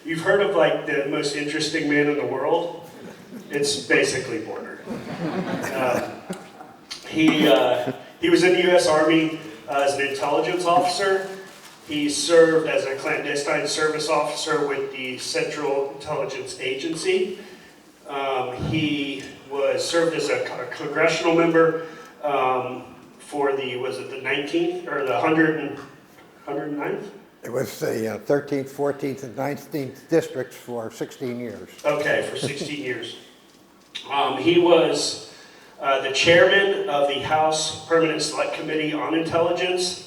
you've heard of like the most interesting man in the world. It's basically Border. He was in the U.S. Army as an intelligence officer. He served as a clandestine service officer with the Central Intelligence Agency. He served as a congressional member for the, was it the 19th or the 109th? It was the 13th, 14th, and 19th districts for 16 years. Okay, for 16 years. He was the chairman of the House Permanent Select Committee on Intelligence,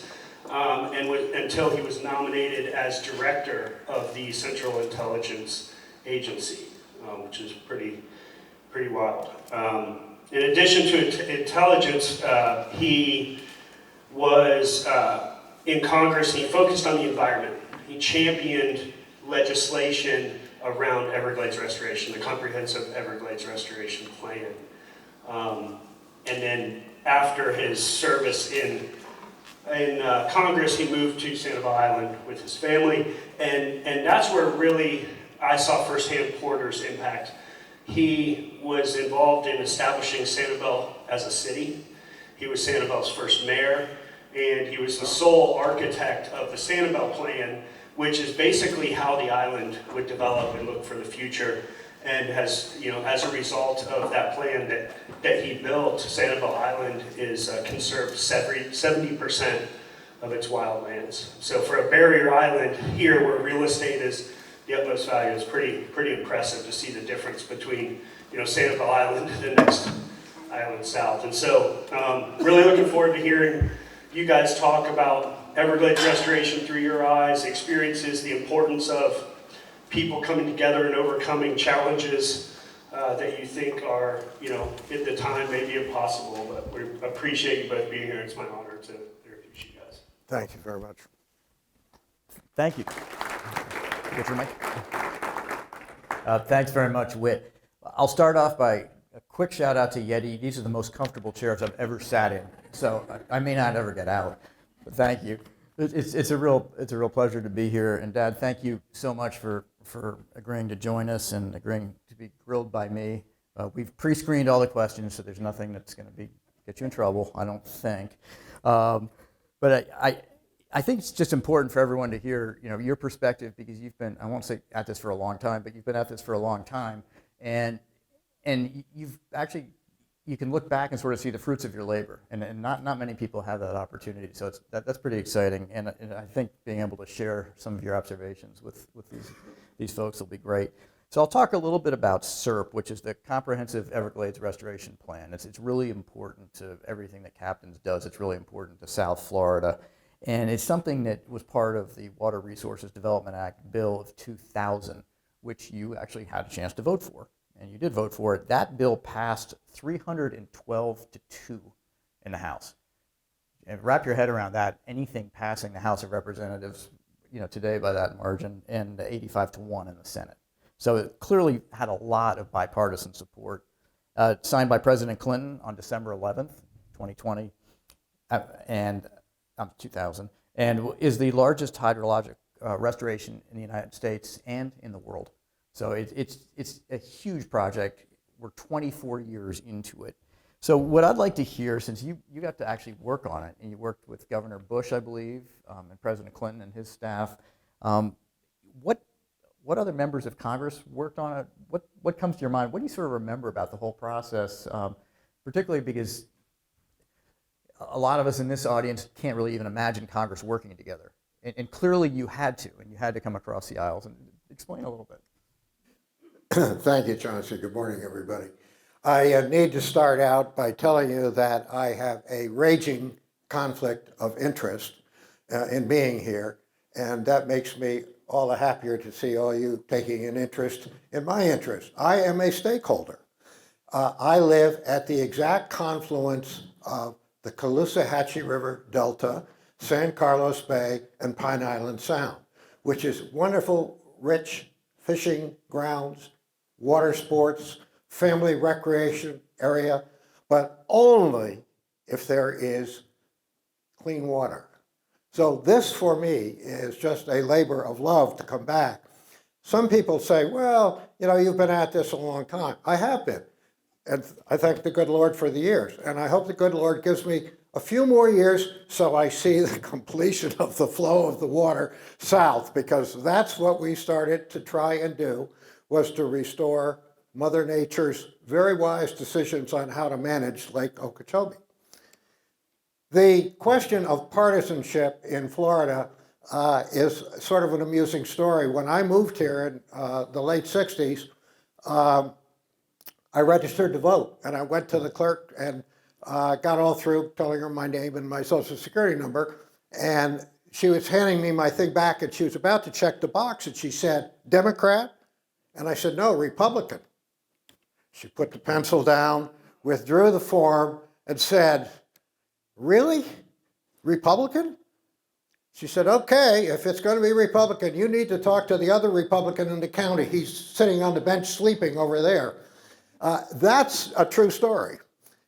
until he was nominated as director of the Central Intelligence Agency, which is pretty wild. In addition to intelligence, he was in Congress, and he focused on the environment. He championed legislation around Everglades Restoration, the comprehensive Everglades Restoration plan. And then after his service in Congress, he moved to Sanibel Island with his family, and that's where really I saw firsthand Porter's impact. He was involved in establishing Sanibel as a city. He was Sanibel's first mayor, and he was the sole architect of the Sanibel plan, which is basically how the island would develop and look for the future. And has, as a result of that plan that he built, Sanibel Island is conserved 70% of its wildlands. So for a barrier island here, where real estate is the utmost value, is pretty impressive to see the difference between Sanibel Island and the next island south. And so really looking forward to hearing you guys talk about Everglades restoration through your eyes, experiences, the importance of people coming together and overcoming challenges that you think are, at the time maybe impossible, but we appreciate you both being here. It's my honor to introduce you guys. Thank you very much. Thank you. Get your mic. Thanks very much, Whit. I'll start off by a quick shout out to Yeti. These are the most comfortable chairs I've ever sat in, so I may not ever get out, but thank you. It's a real pleasure to be here, and Dad, thank you so much for agreeing to join us and agreeing to be grilled by me. We've pre-screened all the questions, so there's nothing that's going to get you in trouble, I don't think. But I think it's just important for everyone to hear, your perspective, because you've been, I won't say at this for a long time, but you've been at this for a long time, and you've actually, you can look back and sort of see the fruits of your labor, and not many people have that opportunity. So that's pretty exciting, and I think being able to share some of your observations with these folks will be great. So I'll talk a little bit about CERP, which is the Comprehensive Everglades Restoration Plan. It's really important to everything that Captains does. It's really important to South Florida, and it's something that was part of the Water Resources Development Act Bill of 2000, which you actually had a chance to vote for. And you did vote for it. That bill passed 312 to 2 in the House. And wrap your head around that. Anything passing the House of Representatives, today by that margin, and 85 to 1 in the Senate. So it clearly had a lot of bipartisan support. Signed by President Clinton on December 11th, 2020, and 2000, and is the largest hydrologic restoration in the United States and in the world. So it's a huge project. We're 24 years into it. So what I'd like to hear, since you got to actually work on it, and you worked with Governor Bush, I believe, and President Clinton and his staff, what other members of Congress worked on it? What comes to your mind? What do you sort of remember about the whole process, particularly because a lot of us in this audience can't really even imagine Congress working together. And clearly you had to, and you had to come across the aisles. And explain a little bit. Thank you, Chauncey. Good morning, everybody. I need to start out by telling you that I have a raging conflict of interest in being here, and that makes me all the happier to see all you taking an interest in my interest. I am a stakeholder. I live at the exact confluence of the Caloosahatchee River Delta, San Carlos Bay, and Pine Island Sound, which is wonderful, rich fishing grounds, water sports, family recreation area, but only if there is clean water. So this, for me, is just a labor of love to come back Some people say, well, you've been at this a long time. I have been. And I thank the good Lord for the years. And I hope the good Lord gives me a few more years so I see the completion of the flow of the water south, because that's what we started to try and do, was to restore Mother Nature's very wise decisions on how to manage Lake Okeechobee. The question of partisanship in Florida is sort of an amusing story. When I moved here in the late 60s, I registered to vote, and I went to the clerk and got all through telling her my name and my social security number, and she was handing me my thing back, and she was about to check the box, and she said, Democrat? And I said, no, Republican. She put the pencil down, withdrew the form, and said, really? Republican? She said, okay, if it's going to be Republican, you need to talk to the other Republican in the county. He's sitting on the bench sleeping over there. That's a true story,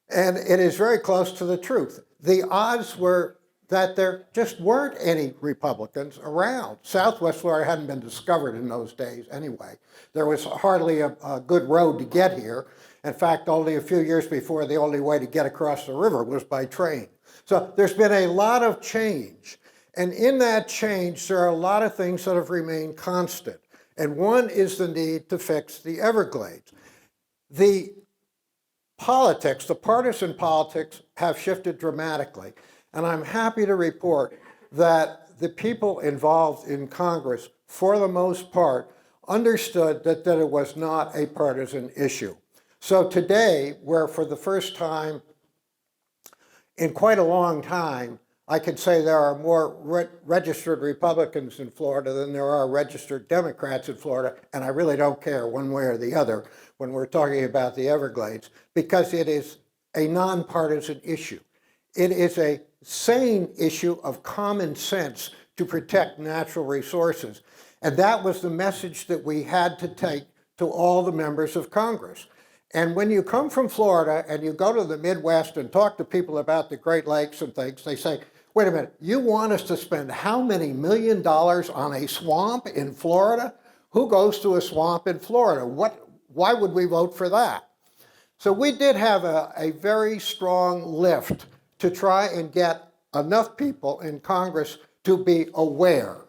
and it is very close to the truth. The odds were that there just weren't any Republicans around. Southwest Florida hadn't been discovered in those days anyway. There was hardly a good road to get here. In fact, only a few years before, the only way to get across the river was by train. So there's been a lot of change. And in that change, there are a lot of things that have remained constant. And one is the need to fix the Everglades. The politics, the partisan politics, have shifted dramatically. And I'm happy to report that the people involved in Congress, for the most part, understood that it was not a partisan issue. So today, where for the first time in quite a long time, I could say there are more registered Republicans in Florida than there are registered Democrats in Florida, and I really don't care one way or the other when we're talking about the Everglades, because it is a nonpartisan issue. It is a sane issue of common sense to protect natural resources. And that was the message that we had to take to all the members of Congress. And when you come from Florida and you go to the Midwest and talk to people about the Great Lakes and things, they say, wait a minute, you want us to spend how many $1 million on a swamp in Florida? Who goes to a swamp in Florida? Why would we vote for that? So we did have a very strong lift to try and get enough people in Congress to be aware.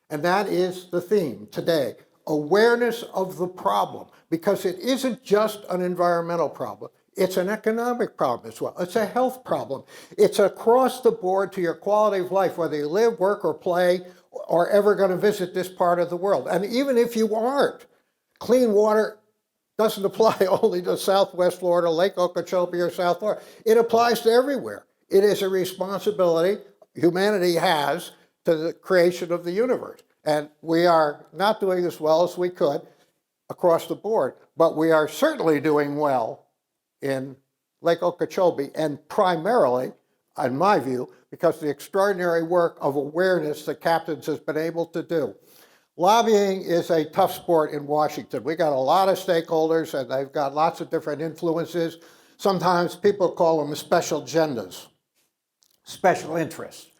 And that is the theme today, awareness of the problem, because it isn't just an environmental problem. It's an economic problem as well. It's a health problem. It's across the board to your quality of life, whether you live, work, or play, or ever going to visit this part of the world. And even if you aren't, clean water doesn't apply only to Southwest Florida, Lake Okeechobee, or South Florida. It applies to everywhere. It is a responsibility humanity has to the creation of the universe. And we are not doing as well as we could across the board, but we are certainly doing well in Lake Okeechobee, and primarily, in my view, because of the extraordinary work of awareness that Captains has been able to do. Lobbying is a tough sport in Washington. We got a lot of stakeholders, and they've got lots of different influences. Sometimes people call them special agendas, special interests.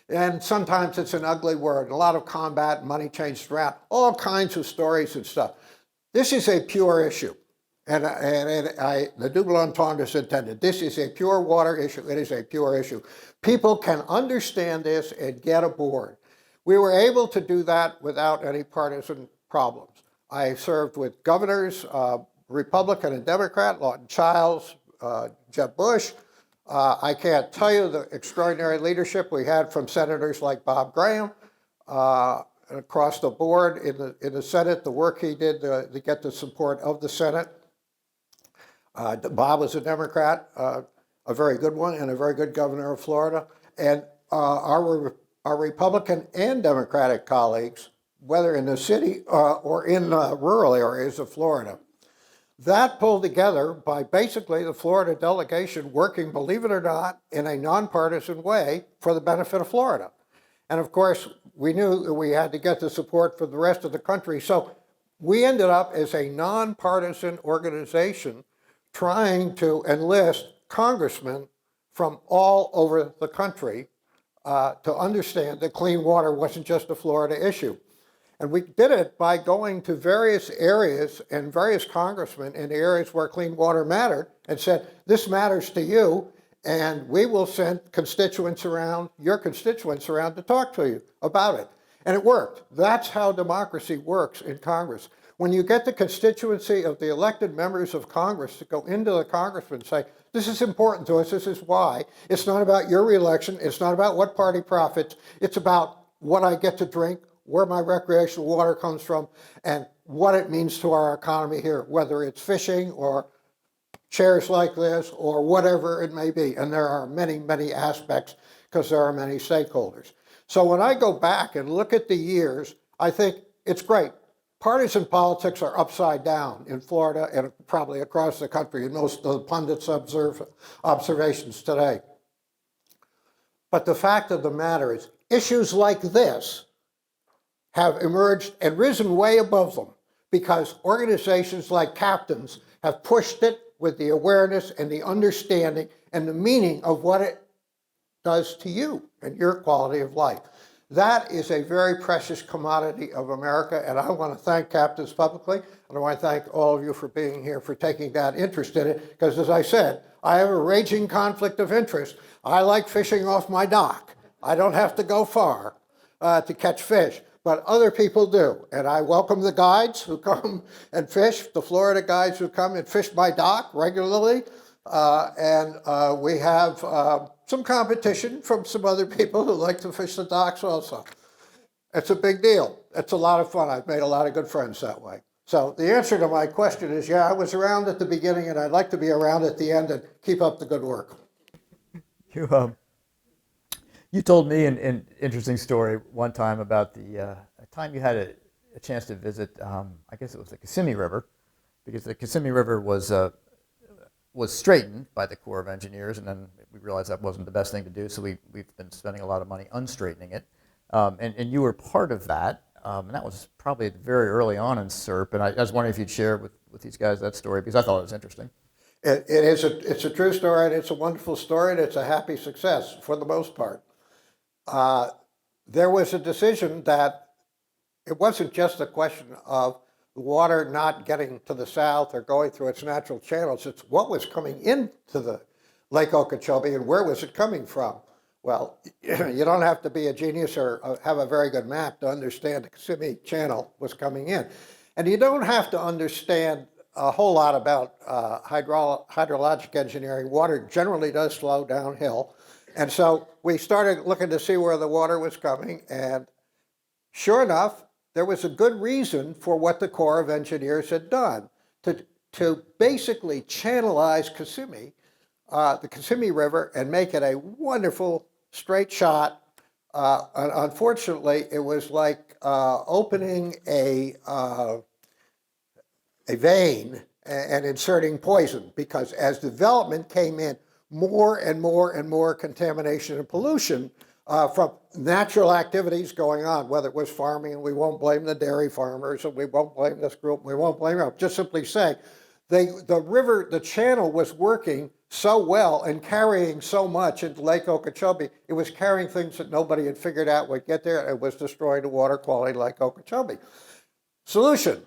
And sometimes it's an ugly word, a lot of combat, money changed around, all kinds of stories and stuff. This is a pure issue. And the double entendre is intended. This is a pure water issue. It is a pure issue. People can understand this and get aboard. We were able to do that without any partisan problems. I served with governors, Republican and Democrat, Lawton Childs, Jeb Bush. I can't tell you the extraordinary leadership we had from senators like Bob Graham, and across the board in the Senate, the work he did to get the support of the Senate. Bob was a Democrat, a very good one, and a very good governor of Florida. And our Republican and Democratic colleagues, whether in the city or in rural areas of Florida, that pulled together by basically the Florida delegation working, believe it or not, in a nonpartisan way for the benefit of Florida. And of course, we knew that we had to get the support from the rest of the country. So we ended up as a nonpartisan organization trying to enlist congressmen from all over the country to understand that clean water wasn't just a Florida issue. And we did it by going to various areas and various congressmen in areas where clean water mattered and said, this matters to you, and we will send constituents around, your constituents around to talk to you about it. And it worked. That's how democracy works in Congress. When you get the constituency of the elected members of Congress to go into the congressman and say, this is important to us, this is why. It's not about your reelection, it's not about what party profits, it's about what I get to drink, where my recreational water comes from, and what it means to our economy here, whether it's fishing or chairs like this or whatever it may be. And there are many, many aspects because there are many stakeholders. So when I go back and look at the years, I think it's great. Partisan politics are upside down in Florida and probably across the country in most of the pundits' observations today. But the fact of the matter is, issues like this have emerged and risen way above them because organizations like Captains have pushed it with the awareness and the understanding and the meaning of what it does to you and your quality of life. That is a very precious commodity of America, and I want to thank Captains publicly, and I want to thank all of you for being here, for taking that interest in it, because as I said, I have a raging conflict of interest. I like fishing off my dock. I don't have to go far to catch fish, but other people do, and I welcome the guides who come and fish, the Florida guides who come and fish my dock regularly, and we have some competition from some other people who like to fish the docks also. It's a big deal. It's a lot of fun. I've made a lot of good friends that way. So the answer to my question is, yeah, I was around at the beginning and I'd like to be around at the end and keep up the good work. You told me an interesting story one time about the time you had a chance to visit, I guess it was the Kissimmee River, because the Kissimmee River was straightened by the Corps of Engineers, and then we realized that wasn't the best thing to do, so we've been spending a lot of money unstraightening it. And you were part of that, and that was probably very early on in CERP, and I was wondering if you'd share with these guys that story, because I thought it was interesting. It's a true story, and it's a wonderful story, and it's a happy success for the most part. There was a decision that it wasn't just a question of the water not getting to the south or going through its natural channels. It's what was coming into the Lake Okeechobee and where was it coming from. Well, you don't have to be a genius or have a very good map to understand the Kissimmee Channel was coming in. And you don't have to understand a whole lot about hydrologic engineering. Water generally does flow downhill. And so we started looking to see where the water was coming, and sure enough, there was a good reason for what the Corps of Engineers had done to basically channelize Kissimmee, the Kissimmee River, and make it a wonderful straight shot. Unfortunately, it was like opening a vein and inserting poison, because as development came in, more and more and more contamination and pollution from natural activities going on, whether it was farming, and we won't blame the dairy farmers, and we won't blame this group, we won't blame them. Just simply say, the river, the channel was working so well and carrying so much into Lake Okeechobee. It was carrying things that nobody had figured out would get there. It was destroying the water quality of Lake Okeechobee. Solution: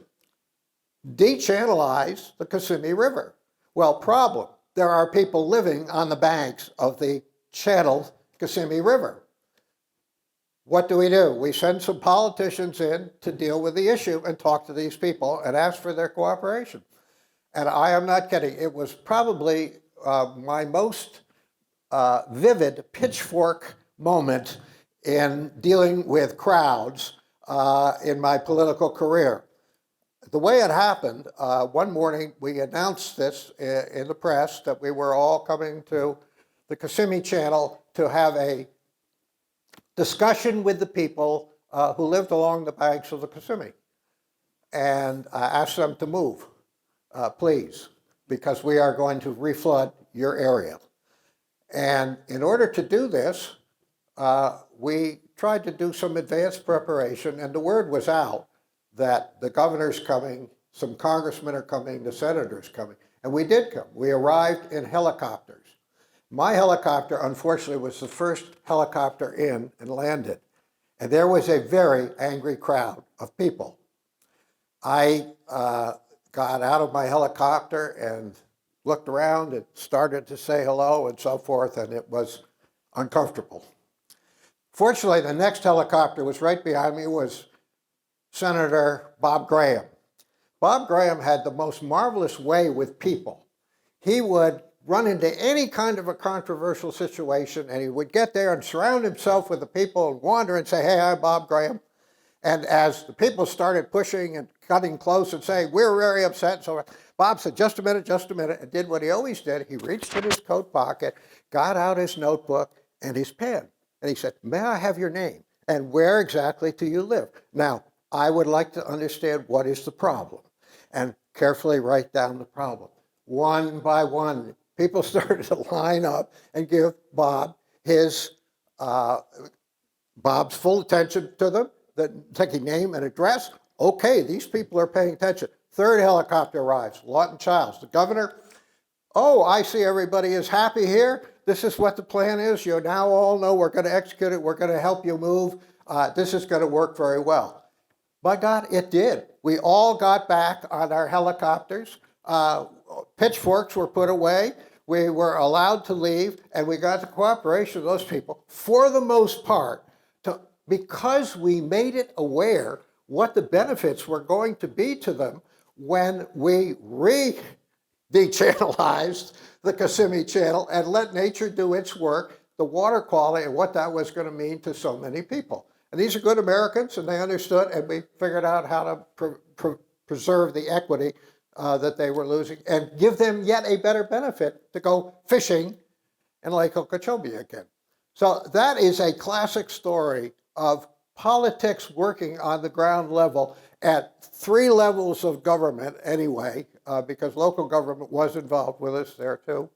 de-channelize the Kissimmee River. Well, problem: there are people living on the banks of the channeled Kissimmee River. What do? We send some politicians in to deal with the issue and talk to these people and ask for their cooperation. And I am not kidding. It was probably my most vivid pitchfork moment in dealing with crowds in my political career. The way it happened, one morning we announced this in the press that we were all coming to the Kissimmee Channel to have a discussion with the people who lived along the banks of the Kissimmee. And I asked them to move, please, because we are going to reflood your area. And in order to do this, we tried to do some advanced preparation, and the word was out that the governor's coming, some congressmen are coming, the senator's coming. And we did come. We arrived in helicopters. My helicopter, unfortunately, was the first helicopter in and landed. And there was a very angry crowd of people. I got out of my helicopter and looked around and started to say hello and so forth, and it was uncomfortable. Fortunately, the next helicopter was right behind me was Senator Bob Graham. Bob Graham had the most marvelous way with people. He would run into any kind of a controversial situation, and he would get there and surround himself with the people and wander and say, "Hey, I'm Bob Graham." And as the people started pushing and cutting close and saying, "We're very upset," so Bob said, just a minute, and did what he always did. He reached in his coat pocket, got out his notebook and his pen, and he said, "May I have your name? And where exactly do you live? Now, I would like to understand what is the problem," and carefully write down the problem. One by one, people started to line up and give Bob his Bob's full attention to them, taking name and address. Okay, these people are paying attention. Third helicopter arrives, Lawton Childs, the governor. "Oh, I see everybody is happy here. This is what the plan is. You now all know we're going to execute it. We're going to help you move. This is going to work very well." By God, it did. We all got back on our helicopters. Pitchforks were put away. We were allowed to leave, and we got the cooperation of those people, for the most part, because we made it aware what the benefits were going to be to them when we de-channelized the Kissimmee Channel and let nature do its work, the water quality and what that was going to mean to so many people. And these are good Americans, and they understood, and we figured out how to preserve the equity that they were losing and give them yet a better benefit to go fishing in Lake Okeechobee again. So that is a classic story of politics working on the ground level at 3 levels of government anyway, because local government was involved with us there too.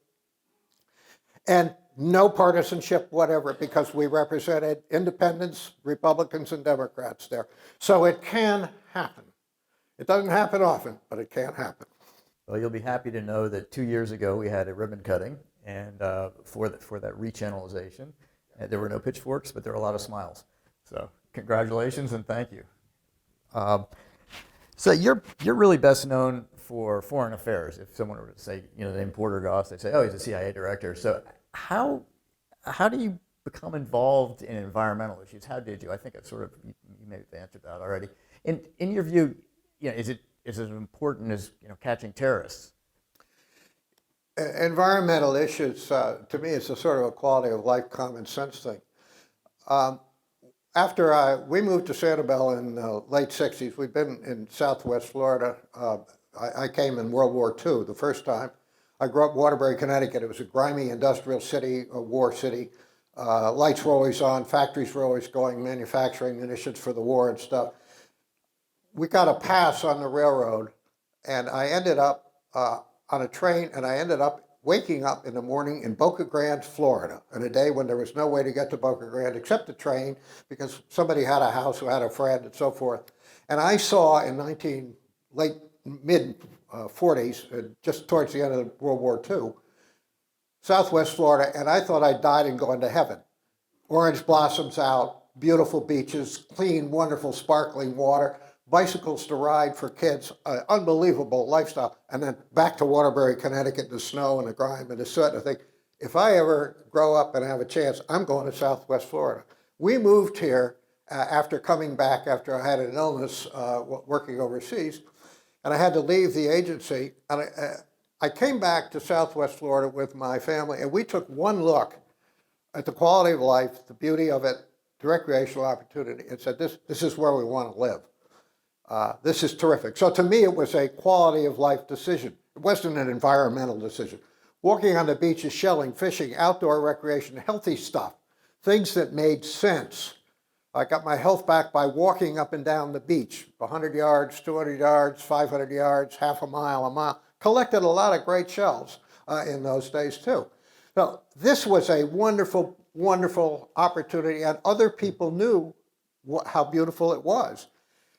And no partisanship whatever, because we represented independents, Republicans, and Democrats there. So it can happen. It doesn't happen often, but it can happen. Well, you'll be happy to know that 2 years ago we had a ribbon cutting, and for that rechannelization, there were no pitchforks, but there were a lot of smiles. So congratulations and thank you. So you're really best known for foreign affairs. If someone were to say, the name Porter Goss, they'd say, "Oh, he's a CIA director." So how do you become involved in environmental issues? How did you? I think it's sort of, you may have answered that already. In your view, is it as important as catching terrorists? Environmental issues, to me, it's a sort of a quality of life, common sense thing. After we moved to Sanibel in the late 60s, we've been in Southwest Florida. I came in World War II the first time. I grew up in Waterbury, Connecticut. It was a grimy industrial city, a war city. Lights were always on, factories were always going, manufacturing munitions for the war and stuff. We got a pass on the railroad, and I ended up on a train, and I ended up waking up in the morning in Boca Grande, Florida, on a day when there was no way to get to Boca Grande except the train, because somebody had a house who had a friend and so forth. And I saw in mid-40s, just towards the end of World War II, Southwest Florida, and I thought I'd died and gone to heaven. Orange blossoms out, beautiful beaches, clean, wonderful, sparkling water, bicycles to ride for kids, unbelievable lifestyle, and then back to Waterbury, Connecticut, the snow and the grime and the soot. I think, if I ever grow up and have a chance, I'm going to Southwest Florida. We moved here after coming back after I had an illness working overseas, and I had to leave the agency. And I came back to Southwest Florida with my family, and we took one look at the quality of life, the beauty of it, the recreational opportunity, and said, this is where we want to live. This is terrific. So to me, it was a quality of life decision. It wasn't an environmental decision. Walking on the beaches, shelling, fishing, outdoor recreation, healthy stuff, things that made sense. I got my health back by walking up and down the beach, 100 yards, 200 yards, 500 yards, half a mile. Collected a lot of great shells in those days too. So this was a wonderful, wonderful opportunity, and other people knew how beautiful it was.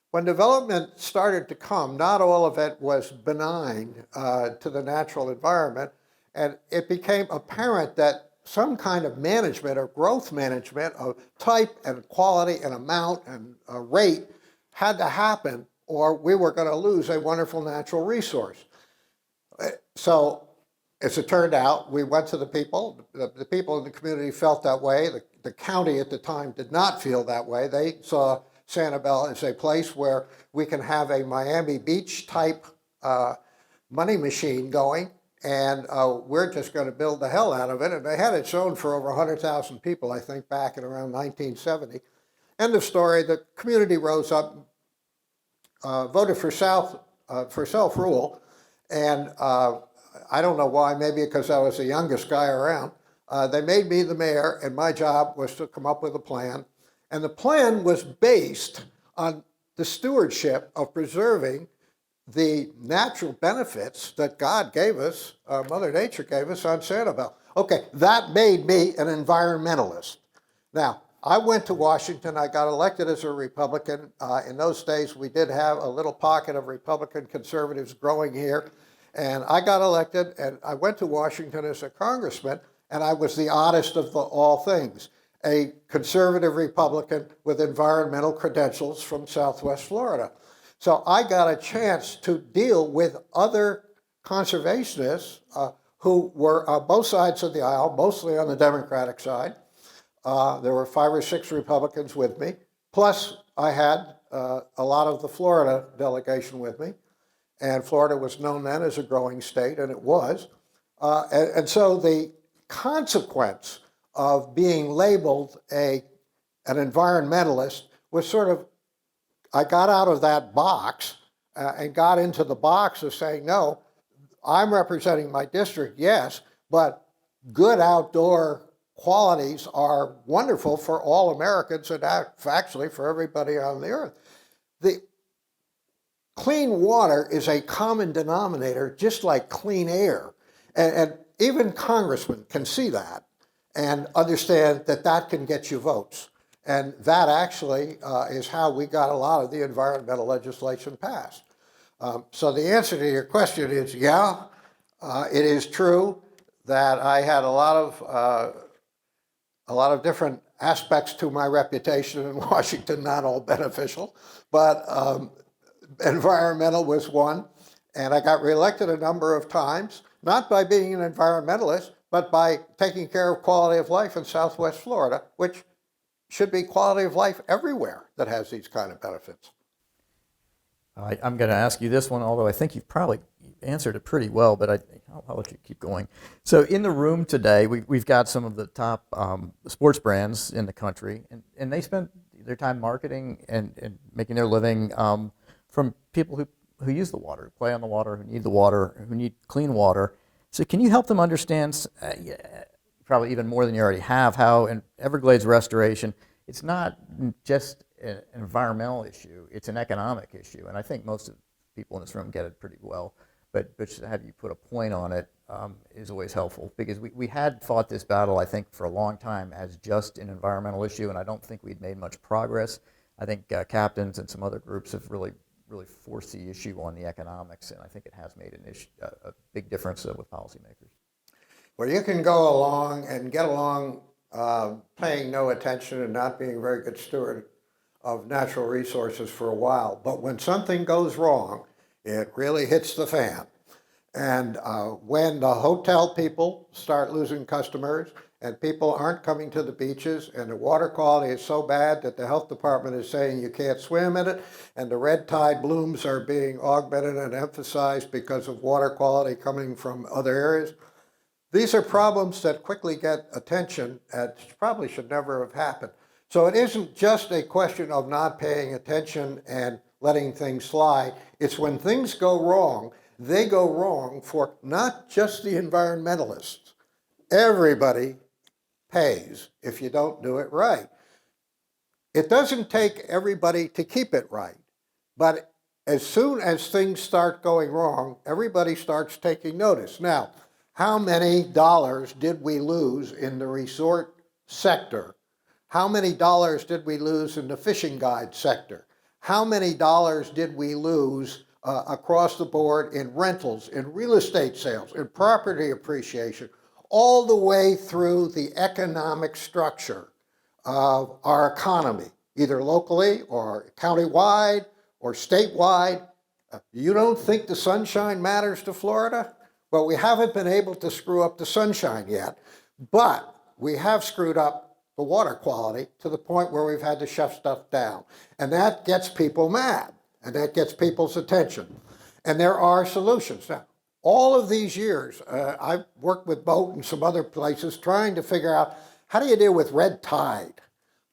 When development started to come, not all of it was benign to the natural environment, and it became apparent that some kind of management or growth management of type and quality and amount and rate had to happen, or we were going to lose a wonderful natural resource. So as it turned out, we went to the people. The people in the community felt that way. The county at the time did not feel that way. They saw Sanibel as a place where we can have a Miami Beach type money machine going, and we're just going to build the hell out of it. And they had it shown for over 100,000 people, I think, back in around 1970. End of story. The community rose up, voted for self-rule, and I don't know why, maybe because I was the youngest guy around. They made me the mayor, and my job was to come up with a plan. And the plan was based on the stewardship of preserving the natural benefits that God gave us, Mother Nature gave us on Sanibel. Okay, that made me an environmentalist. Now, I went to Washington. I got elected as a Republican. In those days, we did have a little pocket of Republican conservatives growing here. And I got elected, and I went to Washington as a congressman, and I was the oddest of all things, a conservative Republican with environmental credentials from Southwest Florida. So I got a chance to deal with other conservationists who were on both sides of the aisle, mostly on the Democratic side. There were 5 or 6 Republicans with me, plus I had a lot of the Florida delegation with me. And Florida was known then as a growing state, and it was. And so the consequence of being labeled an environmentalist was sort of, I got out of that box and got into the box of saying, no, I'm representing my district, yes, but good outdoor qualities are wonderful for all Americans and actually for everybody on the earth. The clean water is a common denominator, just like clean air. And even congressmen can see that and understand that that can get you votes. And that actually is how we got a lot of the environmental legislation passed. So the answer to your question is, yeah, it is true that I had a lot of different aspects to my reputation in Washington, not all beneficial, but environmental was one. And I got reelected a number of times, not by being an environmentalist, but by taking care of quality of life in Southwest Florida, which should be quality of life everywhere that has these kind of benefits. I'm going to ask you this one, although I think you've probably answered it pretty well, but I'll let you keep going. So in the room today, we've got some of the top sports brands in the country, and they spend their time marketing and making their living from people who use the water, who play on the water, who need the water, who need clean water. So can you help them understand, probably even more than you already have, how in Everglades Restoration, it's not just an environmental issue, it's an economic issue. And I think most of the people in this room get it pretty well, but to have you put a point on it is always helpful, because we had fought this battle, I think, for a long time as just an environmental issue, and I don't think we'd made much progress. I think captains and some other groups have really forced the issue on the economics, and I think it has made a big difference with policymakers. Well, you can go along and get along paying no attention and not being a very good steward of natural resources for a while, but when something goes wrong, it really hits the fan. And when the hotel people start losing customers and people aren't coming to the beaches and the water quality is so bad that the health department is saying you can't swim in it, and the red tide blooms are being augmented and emphasized because of water quality coming from other areas, these are problems that quickly get attention and probably should never have happened. So it isn't just a question of not paying attention and letting things slide. It's when things go wrong, they go wrong for not just the environmentalists. Everybody pays if you don't do it right. It doesn't take everybody to keep it right, but as soon as things start going wrong, everybody starts taking notice. Now, how many dollars did we lose in the resort sector? How many dollars did we lose in the fishing guide sector? How many dollars did we lose across the board in rentals, in real estate sales, in property appreciation? all the way through the economic structure of our economy, either locally or countywide or statewide. You don't think the sunshine matters to Florida? Well, we haven't been able to screw up the sunshine yet, but we have screwed up the water quality to the point where we've had to shut stuff down. And that gets people mad, and that gets people's attention. And there are solutions. Now, all of these years, I've worked with Boat and some other places trying to figure out, how do you deal with red tide?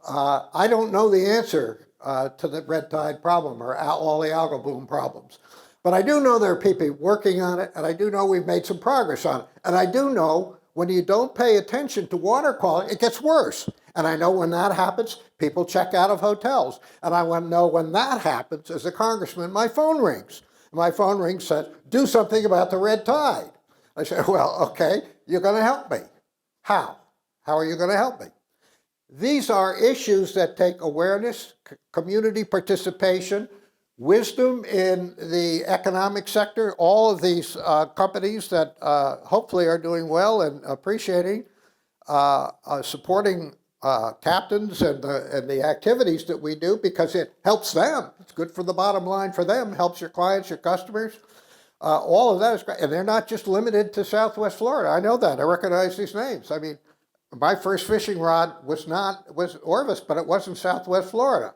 I don't know the answer to the red tide problem or all the algal bloom problems. But I do know there are people working on it, and I do know we've made some progress on it. And I do know when you don't pay attention to water quality, it gets worse. And I know when that happens, people check out of hotels. And I want to know when that happens, as a congressman, my phone rings. My phone rings, says, do something about the red tide. I say, well, okay, you're going to help me. How? How are you going to help me? These are issues that take awareness, community participation, wisdom in the economic sector, all of these companies that hopefully are doing well and appreciating, supporting captains and the activities that we do, because it helps them. It's good for the bottom line for them, helps your clients, your customers. All of that is great. And they're not just limited to Southwest Florida. I know that. I recognize these names. I mean, my first fishing rod was Orvis, but it wasn't Southwest Florida.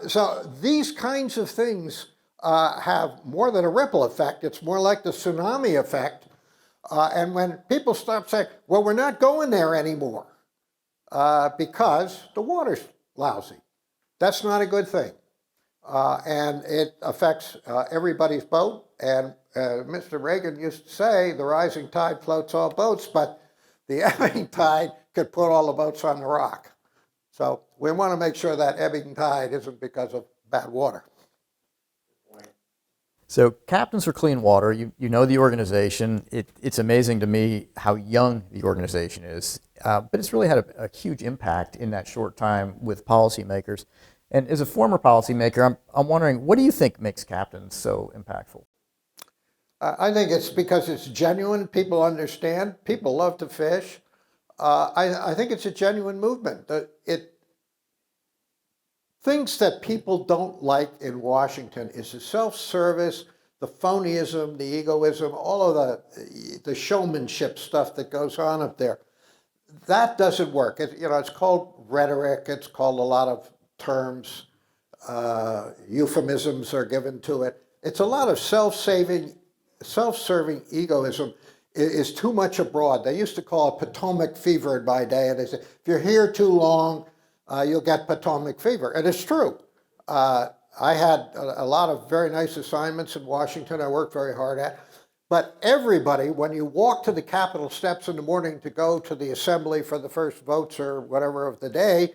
So these kinds of things have more than a ripple effect. It's more like the tsunami effect. And when people stop saying, well, we're not going there anymore because the water's lousy, that's not a good thing. And it affects everybody's boat. And Mr. Reagan used to say, the rising tide floats all boats, but the ebbing tide could put all the boats on the rock. So we want to make sure that ebbing tide isn't because of bad water. So Captains for Clean Water, you know the organization. It's amazing to me how young the organization is, but it's really had a huge impact in that short time with policymakers. And as a former policymaker, I'm wondering, what do you think makes Captains so impactful? I think it's because it's genuine. People understand. People love to fish. I think it's a genuine movement. Things that people don't like in Washington is the self-service, the phonyism, the egoism, all of the showmanship stuff that goes on up there. That doesn't work. It's called rhetoric. It's called a lot of terms. Euphemisms are given to it. It's a lot of self-serving egoism is too much abroad. They used to call it Potomac fever in my day, and they said, if you're here too long, you'll get Potomac fever. And it's true. I had a lot of very nice assignments in Washington I worked very hard at. But everybody, when you walk to the Capitol steps in the morning to go to the assembly for the first votes or whatever of the day,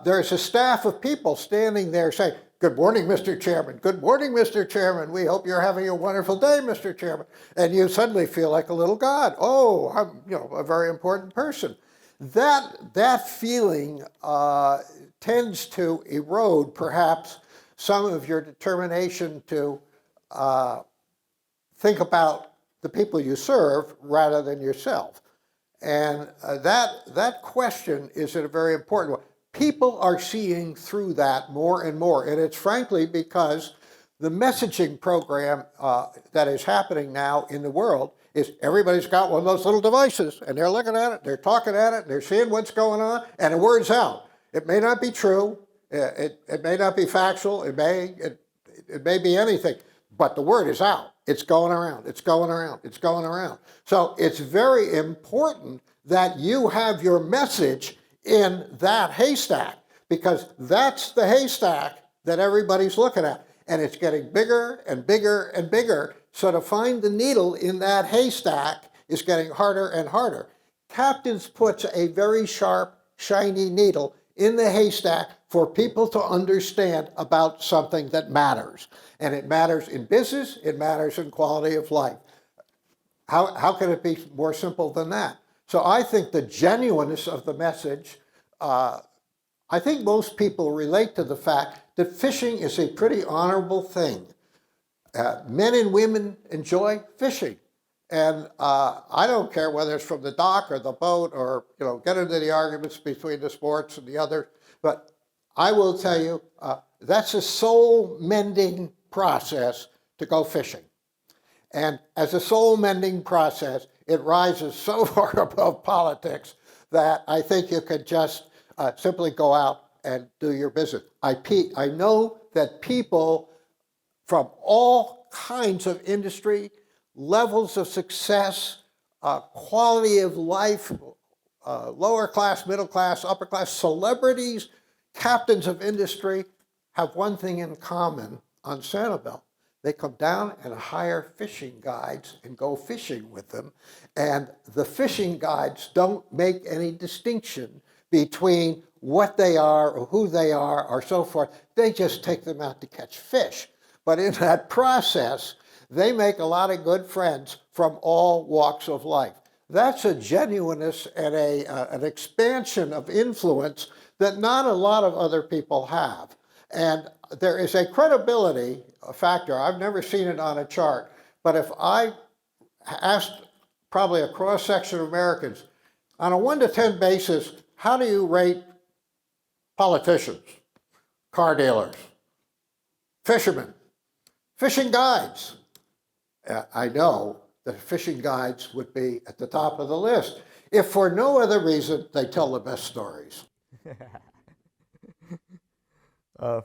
there's a staff of people standing there saying, good morning, Mr. Chairman. Good morning, Mr. Chairman. We hope you're having a wonderful day, Mr. Chairman. And you suddenly feel like a little god. Oh, I'm a very important person. That feeling tends to erode perhaps some of your determination to think about the people you serve rather than yourself. And that question is a very important one. People are seeing through that more and more, and it's frankly because the messaging program that is happening now in the world is everybody's got one of those little devices, and they're looking at it, they're talking at it, they're seeing what's going on, and the word's out. It may not be true, it may not be factual, it may be anything, but the word is out. It's going around, it's going around, it's going around. So it's very important that you have your message in that haystack, because that's the haystack that everybody's looking at. And it's getting bigger and bigger and bigger. So to find the needle in that haystack is getting harder and harder. Captains puts a very sharp, shiny needle in the haystack for people to understand about something that matters. And it matters in business, it matters in quality of life. How can it be more simple than that? So I think the genuineness of the message, I think most people relate to the fact that fishing is a pretty honorable thing. Men and women enjoy fishing. And I don't care whether it's from the dock or the boat or, get into the arguments between the sports and the other. But I will tell you, that's a soul mending process to go fishing. And as a soul mending process, it rises so far above politics that I think you could just simply go out and do your business. I know that people from all kinds of industry, levels of success, quality of life, lower class, middle class, upper class, celebrities, captains of industry have one thing in common on Sanibel. They come down and hire fishing guides and go fishing with them. And the fishing guides don't make any distinction between what they are or who they are or so forth. They just take them out to catch fish. But in that process, they make a lot of good friends from all walks of life. That's a genuineness and an expansion of influence that not a lot of other people have. And there is a credibility factor. I've never seen it on a chart, but if I asked probably a cross-section of Americans, on a 1 to 10 basis, how do you rate politicians, car dealers, fishermen, fishing guides? I know that fishing guides would be at the top of the list, if for no other reason they tell the best stories.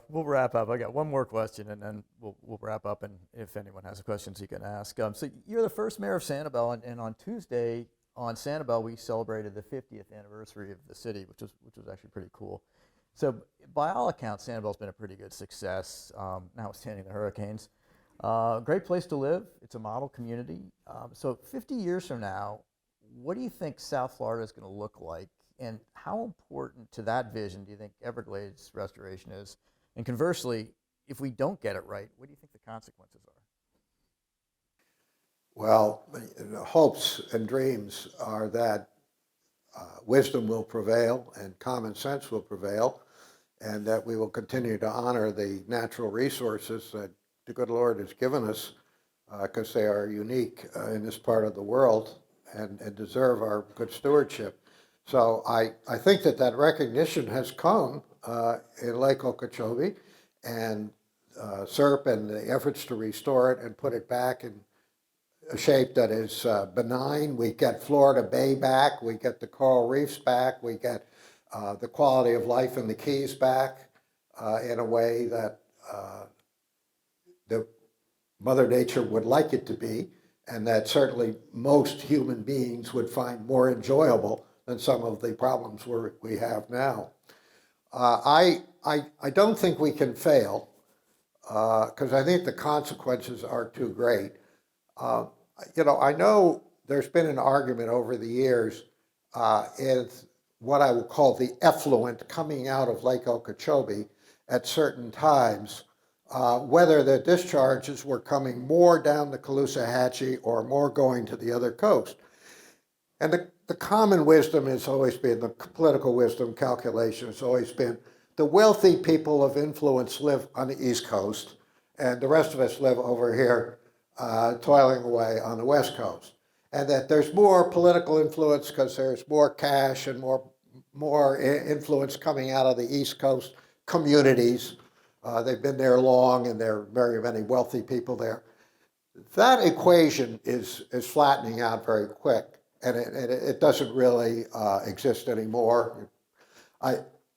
We'll wrap up. I got one more question, and then we'll wrap up. And if anyone has questions, you can ask. So you're the first mayor of Sanibel, and on Tuesday on Sanibel we celebrated the 50th anniversary of the city, which was actually pretty cool. So by all accounts, Sanibel's been a pretty good success, notwithstanding the hurricanes. Great place to live. It's a model community. So 50 years from now, what do you think South Florida is going to look like? And how important to that vision do you think Everglades Restoration is? And conversely, if we don't get it right, what do you think the consequences are? Well, the hopes and dreams are that wisdom will prevail and common sense will prevail, and that we will continue to honor the natural resources that the good Lord has given us, because they are unique in this part of the world and deserve our good stewardship. So I think that recognition has come in Lake Okeechobee, and CERP and the efforts to restore it and put it back in a shape that is benign. We get Florida Bay back, we get the coral reefs back, we get the quality of life in the Keys back in a way that the Mother Nature would like it to be, and that certainly most human beings would find more enjoyable than some of the problems we have now. I don't think we can fail, because I think the consequences are too great. I know there's been an argument over the years in what I would call the effluent coming out of Lake Okeechobee at certain times, whether the discharges were coming more down the Caloosahatchee or more going to the other coast. And the common wisdom has always been, the political wisdom calculation has always been, the wealthy people of influence live on the East Coast, and the rest of us live over here toiling away on the West Coast. And that there's more political influence because there's more cash and more influence coming out of the East Coast communities. They've been there long, and there are very many wealthy people there. That equation is flattening out very quick, and it doesn't really exist anymore.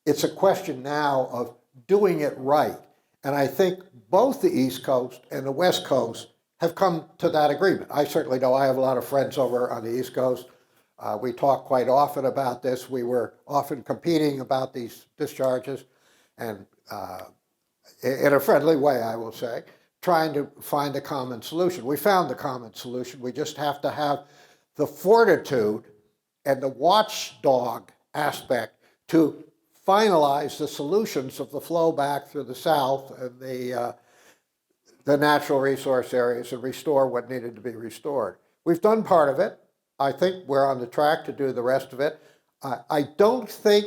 It's a question now of doing it right. And I think both the East Coast and the West Coast have come to that agreement. I certainly know. I have a lot of friends over on the East Coast. We talk quite often about this. We were often competing about these discharges, and in a friendly way, I will say, trying to find a common solution. We found the common solution. We just have to have the fortitude and the watchdog aspect to finalize the solutions of the flow back through the South and the natural resource areas and restore what needed to be restored. We've done part of it. I think we're on the track to do the rest of it. I don't think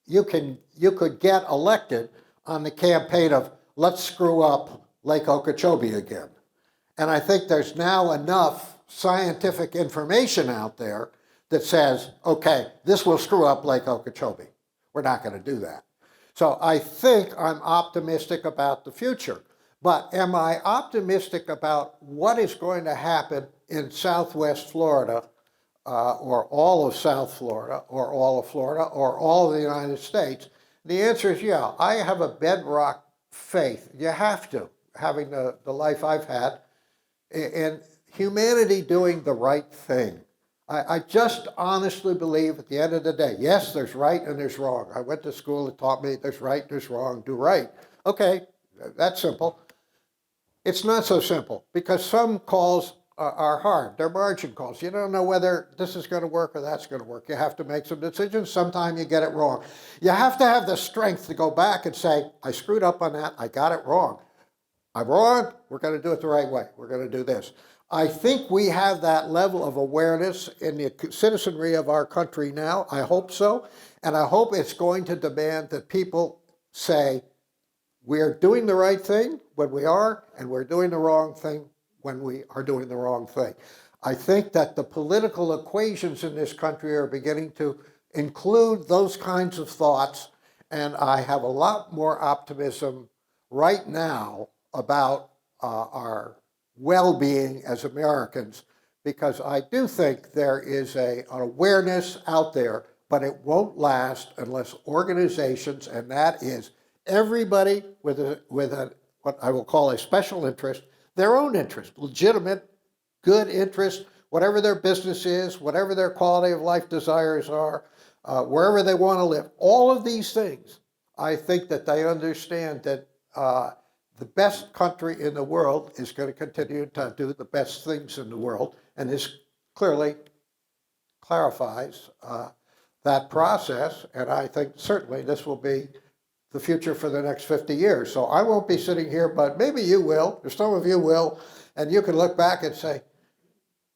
you could get elected on the campaign of let's screw up Lake Okeechobee again. And I think there's now enough scientific information out there that says, okay, this will screw up Lake Okeechobee. We're not going to do that. So I think I'm optimistic about the future. But am I optimistic about what is going to happen in Southwest Florida, or all of South Florida, or all of Florida, or all of the United States? The answer is yeah. I have a bedrock faith. You have to, having the life I've had, in humanity doing the right thing. I just honestly believe at the end of the day, yes, there's right and there's wrong. I went to school that taught me there's right, there's wrong, do right. Okay, that's simple. It's not so simple because some calls are hard. They're margin calls. You don't know whether this is going to work or that's going to work. You have to make some decisions. Sometimes you get it wrong. You have to have the strength to go back and say, I screwed up on that. I got it wrong. I'm wrong. We're going to do it the right way. We're going to do this. I think we have that level of awareness in the citizenry of our country now. I hope so. And I hope it's going to demand that people say, we're doing the right thing when we are, and we're doing the wrong thing when we are doing the wrong thing. I think that the political equations in this country are beginning to include those kinds of thoughts, and I have a lot more optimism right now about our well-being as Americans, because I do think there is an awareness out there, but it won't last unless organizations, and that is everybody with what I will call a special interest, their own interest, legitimate, good interest, whatever their business is, whatever their quality of life desires are, wherever they want to live, all of these things, I think that they understand that the best country in the world is going to continue to do the best things in the world, and this clearly clarifies that process, and I think certainly this will be the future for the next 50 years. So I won't be sitting here, but maybe you will, or some of you will, and you can look back and say,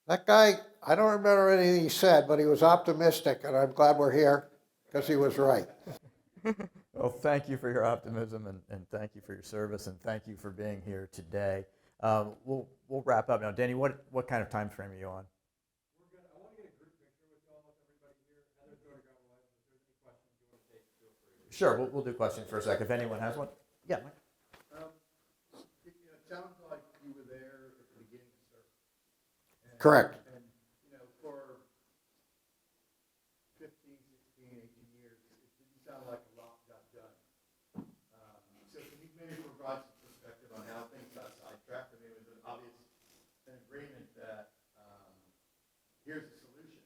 that guy, I don't remember anything he said, but he was optimistic, and I'm glad we're here because he was right. Well, thank you for your optimism, and thank you for your service, and thank you for being here today. We'll wrap up now. Danny, what kind of time frame are you on? We're good. I want to get a group picture with everybody here. Heather's going to grab a light. If there's any questions you want to take, feel free. Sure, we'll do questions for a sec. If anyone has one. Yeah, Mike. It sounds like you were there at the beginning, sir. Correct. And, for 15, 16, 18 years, it didn't sound like a lot got done. So can you maybe provide some perspective on how things got sidetracked? I mean, it was an agreement that here's the solution.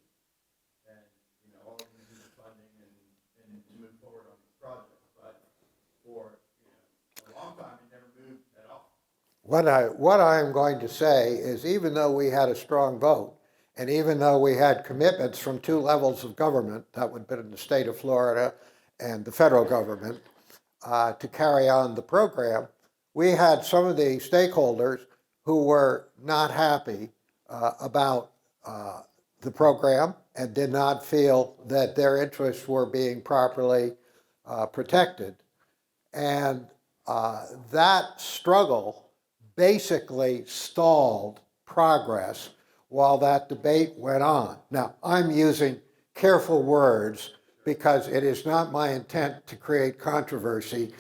And, all of you need the funding and to move forward on these projects. But for, a long time, it never moved at all. What I am going to say is even though we had a strong vote, and even though we had commitments from two levels of government, that would have been in the state of Florida and the federal government, to carry on the program, we had some of the stakeholders who were not happy about the program and did not feel that their interests were being properly protected. And that struggle basically stalled progress while that debate went on. Now, I'm using careful words because it is not my intent to create controversy,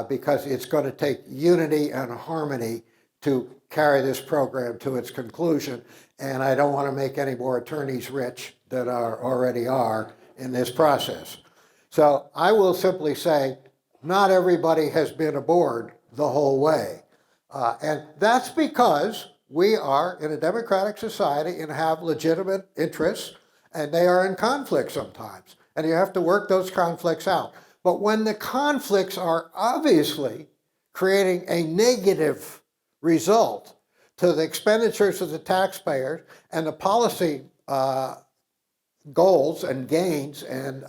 because it's going to take unity and harmony to carry this program to its conclusion, and I don't want to make any more attorneys rich than already are in this process. So I will simply say, not everybody has been aboard the whole way. And that's because we are in a democratic society and have legitimate interests, and they are in conflict sometimes. And you have to work those conflicts out. But when the conflicts are obviously creating a negative result to the expenditures of the taxpayers and the policy goals and gains and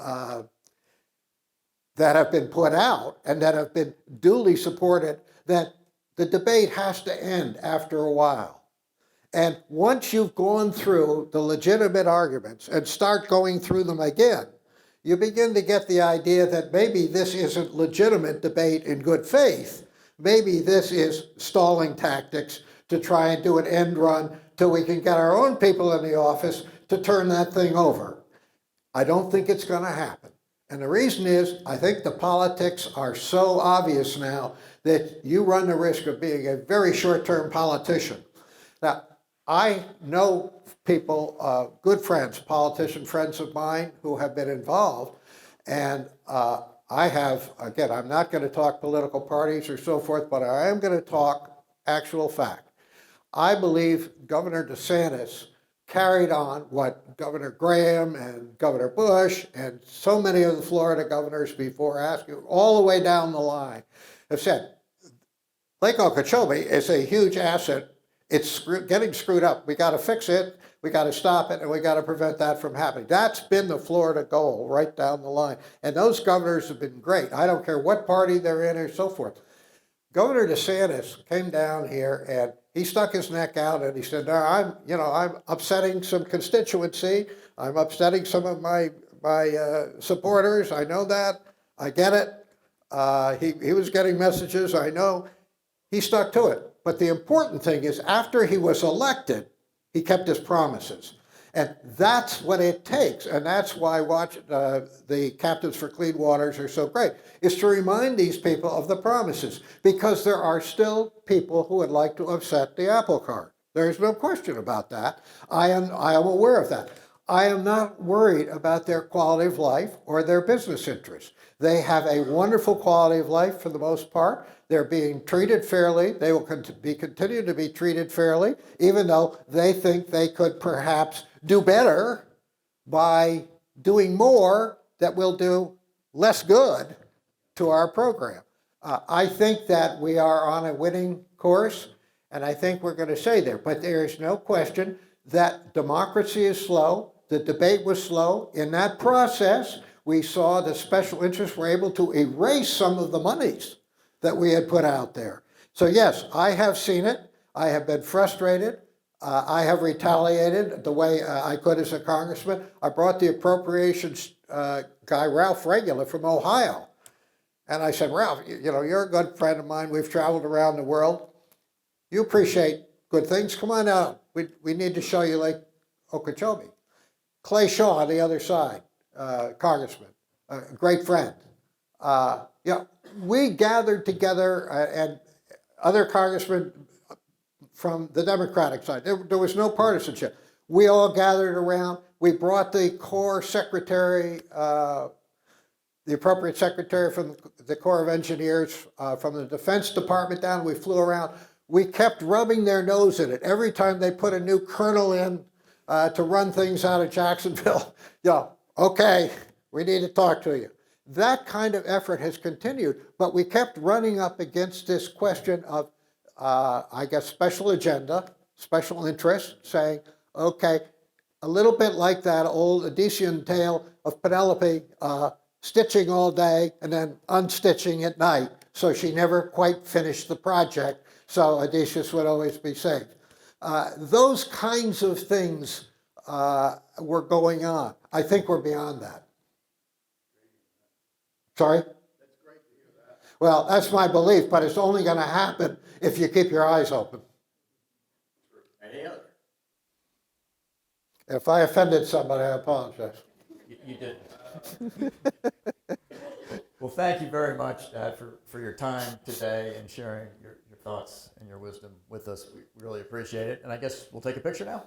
that have been put out and that have been duly supported, that the debate has to end after a while. And once you've gone through the legitimate arguments and start going through them again, you begin to get the idea that maybe this isn't legitimate debate in good faith. Maybe this is stalling tactics to try and do an end run till we can get our own people in the office to turn that thing over. I don't think it's going to happen. And the reason is, I think the politics are so obvious now that you run the risk of being a very short-term politician. Now, I know people, good friends, politician friends of mine who have been involved, and I have, again, I'm not going to talk political parties or so forth, but I am going to talk actual fact. I believe Governor DeSantis carried on what Governor Graham and Governor Bush and so many of the Florida governors before asking, all the way down the line, have said, Lake Okeechobee is a huge asset. It's getting screwed up. We got to fix it, we got to stop it, and we got to prevent that from happening. That's been the Florida goal right down the line. And those governors have been great. I don't care what party they're in or so forth. Governor DeSantis came down here and he stuck his neck out and he said, no, I'm upsetting some constituency. I'm upsetting some of my supporters. I know that. I get it. He was getting messages. I know. He stuck to it. But the important thing is, after he was elected, he kept his promises. And that's what it takes. And that's why the Captains for Clean Waters are so great, is to remind these people of the promises. Because there are still people who would like to upset the apple cart. There's no question about that. I am aware of that. I am not worried about their quality of life or their business interests. They have a wonderful quality of life for the most part. They're being treated fairly. They will continue to be treated fairly, even though they think they could perhaps do better by doing more that will do less good to our program. I think that we are on a winning course, and I think we're going to stay there. But there is no question that democracy is slow. The debate was slow. In that process, we saw the special interests were able to erase some of the monies that we had put out there. So yes, I have seen it. I have been frustrated. I have retaliated the way I could as a congressman. I brought the appropriations guy, Ralph Regula, from Ohio. And I said, Ralph, you're a good friend of mine. We've traveled around the world. You appreciate good things. Come on out. We need to show you Lake Okeechobee. Clay Shaw on the other side, congressman, a great friend. We gathered together and other congressmen from the Democratic side. There was no partisanship. We all gathered around. We brought the Corps secretary, the appropriate secretary from the Corps of Engineers, from the Defense Department down. We flew around. We kept rubbing their nose in it. Every time they put a new colonel in to run things out of Jacksonville, okay, we need to talk to you. That kind of effort has continued, but we kept running up against this question of, I guess, special agenda, special interest, saying, okay, a little bit like that old Odyssean tale of Penelope stitching all day and then unstitching at night, so she never quite finished the project, so Odysseus would always be saved. Those kinds of things were going on. I think we're beyond that. Sorry? That's great to hear that. Well, that's my belief, but it's only going to happen if you keep your eyes open. Any other? If I offended somebody, I apologize. You didn't. Well, thank you very much, Dad, for your time today and sharing your thoughts and your wisdom with us. We really appreciate it. And I guess we'll take a picture now.